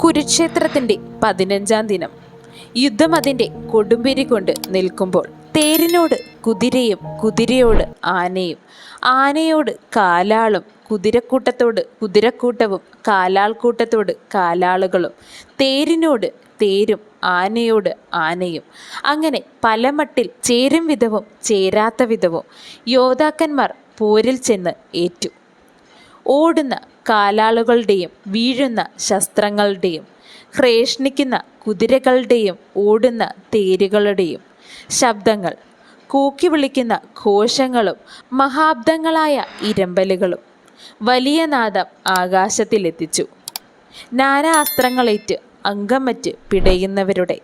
കുരുക്ഷേത്രത്തിന്റെ 15-ാം ദിനം. യുദ്ധം അതിൻ്റെ കൊടുമ്പിരി കൊണ്ട് നിൽക്കുമ്പോൾ തേരിനോട് കുതിരയും, കുതിരയോട് ആനയും, ആനയോട് കാലാളും, കുതിരക്കൂട്ടത്തോട് കുതിരക്കൂട്ടവും, കാലാൾക്കൂട്ടത്തോട് കാലാളുകളും, തേരിനോട് തേരും, ആനയോട് ആനയും, അങ്ങനെ പല മട്ടിൽ ചേരും വിധവും ചേരാത്ത വിധവും യോദ്ധാക്കന്മാർ പോരിൽ ചെന്ന് ഏറ്റു. ഓടുന്ന കാലാളുകളുടെയും വീഴുന്ന ശസ്ത്രങ്ങളുടെയും ഹ്രേഷ്ണിക്കുന്ന കുതിരകളുടെയും ഓടുന്ന തേരുകളുടെയും ശബ്ദങ്ങൾ, കൂക്കി വിളിക്കുന്ന ഘോഷങ്ങളും മഹാബ്ദങ്ങളായ ഇരമ്പലുകളും വലിയ നാദം ആകാശത്തിലെത്തിച്ചു. നാനാ അസ്ത്രങ്ങളേറ്റ് അംഗമറ്റ് പിടയുന്നവരുടെ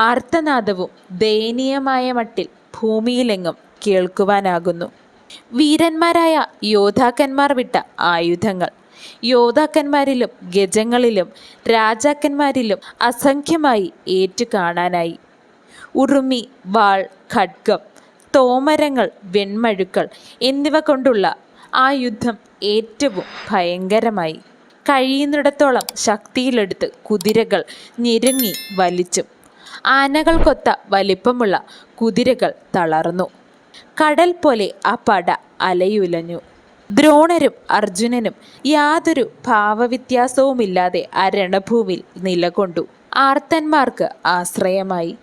ആർത്തനാദവും ദയനീയമായ മട്ടിൽ ഭൂമിയിലെങ്ങും കേൾക്കുവാനാകുന്നു. വീരന്മാരായ യോദ്ധാക്കന്മാർ വിട്ട ആയുധങ്ങൾ യോദ്ധാക്കന്മാരിലും ഗജങ്ങളിലും രാജാക്കന്മാരിലും അസംഖ്യമായി ഏറ്റു കാണാനായി. ഉറുമി, വാൾ, ഖഡ്ഗം, തോമരങ്ങൾ, വെൺമഴുക്കൾ എന്നിവ കൊണ്ടുള്ള ആ യുദ്ധം ഏറ്റവും ഭയങ്കരമായി. കഴിയുന്നിടത്തോളം ശക്തിയിലെടുത്ത് കുതിരകൾ ഞെരുങ്ങി വലിച്ചും ആനകൾക്കൊത്ത വലിപ്പമുള്ള കുതിരകൾ തളർന്നു. കടൽ പോലെ ആ പട അലയുലഞ്ഞു. ദ്രോണരും അർജുനനും യാതൊരു ഭാവവ്യത്യാസവുമില്ലാതെ ആ രണഭൂമിയിൽ നിലകൊണ്ടു ആർത്തന്മാർക്ക് ആശ്രയമായി.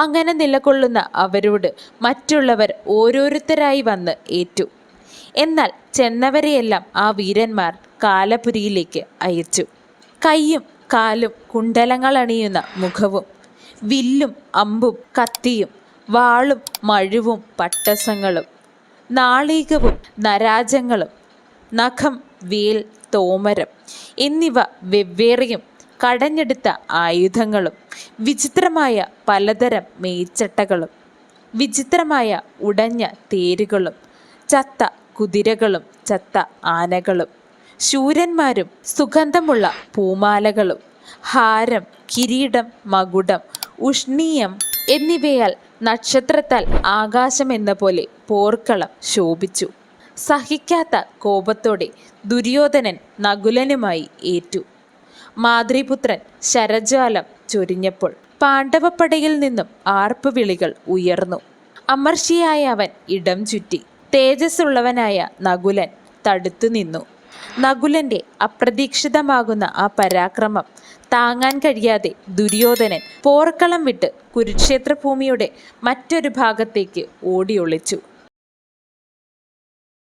അങ്ങനെ നിലകൊള്ളുന്ന അവരോട് മറ്റുള്ളവർ ഓരോരുത്തരായി വന്ന് ഏറ്റു. എന്നാൽ ചെന്നവരെയെല്ലാം ആ വീരന്മാർ കാലപുരിയിലേക്ക് അയച്ചു. കൈയും കാലും കുണ്ടലങ്ങളണിയുന്ന മുഖവും വില്ലും അമ്പും കത്തിയും വാളും മഴുവും പട്ടസങ്ങളും നാളീകവും നരാജങ്ങളും നഖം, വേൽ, തോമരം എന്നിവ വെവ്വേറെയും കടഞ്ഞെടുത്ത ആയുധങ്ങളും വിചിത്രമായ പലതരം മേച്ചട്ടകളും വിചിത്രമായ ഉടഞ്ഞ തേരുകളും ചത്ത കുതിരകളും ചത്ത ആനകളും ശൂരന്മാരും സുഗന്ധമുള്ള പൂമാലകളും ഹാരം, കിരീടം, മകുടം, ഉഷ്ണീയം എന്നിവയാൽ നക്ഷത്രത്താൽ ആകാശമെന്ന പോലെ പോർക്കളം ശോഭിച്ചു. സഹിക്കാത്ത കോപത്തോടെ ദുര്യോധനൻ നകുലനുമായി ഏറ്റു. മാതൃപുത്രൻ ശരജ്വാലം ചൊരിഞ്ഞപ്പോൾ പാണ്ഡവപ്പടയിൽ നിന്നും ആർപ്പുവിളികൾ ഉയർന്നു. അമർഷിയായ അവൻ ഇടം ചുറ്റി. തേജസ്സുള്ളവനായ നകുലൻ തടുത്തു നിന്നു. നകുലന്റെ അപ്രതീക്ഷിതമാകുന്ന ആ പരാക്രമം താങ്ങാൻ കഴിയാതെ ദുര്യോധനൻ പോർക്കളം വിട്ട് കുരുക്ഷേത്ര ഭൂമിയുടെ മറ്റൊരു ഭാഗത്തേക്ക് ഓടിയൊളിച്ചു.